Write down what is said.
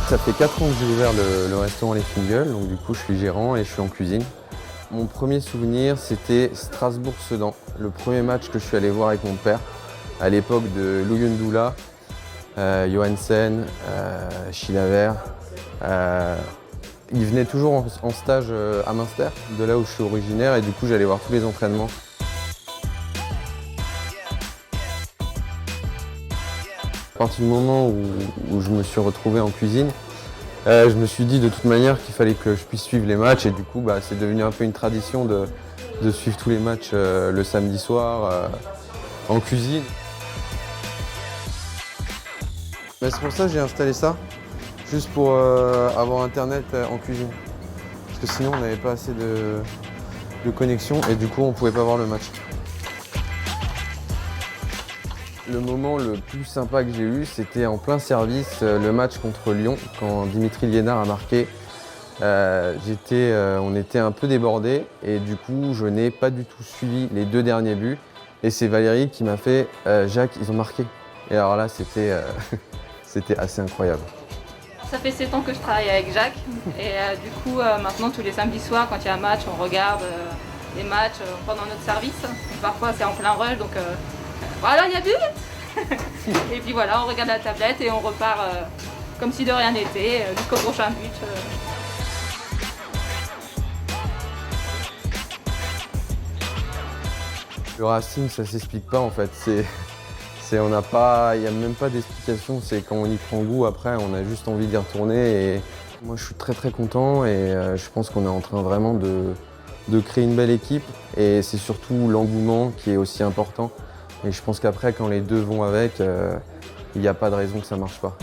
Ça fait 4 ans que j'ai ouvert le restaurant Les Fingles, donc du coup je suis gérant et je suis en cuisine. Mon premier souvenir c'était Strasbourg-Sedan, le premier match que je suis allé voir avec mon père, à l'époque de Luyendula, Johansen, Chilavert. Il venait toujours en stage à Münster, de là où je suis originaire, et du coup j'allais voir tous les entraînements. À partir du moment où je me suis retrouvé en cuisine, je me suis dit de toute manière qu'il fallait que je puisse suivre les matchs et du coup c'est devenu un peu une tradition de suivre tous les matchs le samedi soir en cuisine. C'est pour ça que j'ai installé ça, juste pour avoir internet en cuisine. Parce que sinon on n'avait pas assez de connexion et du coup on ne pouvait pas voir le match. Le moment le plus sympa que j'ai eu, c'était en plein service, le match contre Lyon, quand Dimitri Liénard a marqué. On était un peu débordés et du coup, je n'ai pas du tout suivi les 2 derniers buts. Et c'est Valérie qui m'a fait « Jacques, ils ont marqué ». Et alors là, c'était assez incroyable. Ça fait 7 ans que je travaille avec Jacques et du coup, maintenant, tous les samedis soirs, quand il y a un match, on regarde les matchs pendant notre service. Parfois, c'est en plein rush, donc voilà, il y a but. Et puis voilà, on regarde la tablette et on repart comme si de rien n'était jusqu'au prochain but. Le Racing, ça s'explique pas en fait. Il n'y a même pas d'explication. C'est quand on y prend goût après, on a juste envie d'y retourner. Et moi, je suis très très content et je pense qu'on est en train vraiment de créer une belle équipe. Et c'est surtout l'engouement qui est aussi important. Et je pense qu'après, quand les deux vont avec, il n'y a pas de raison que ça ne marche pas.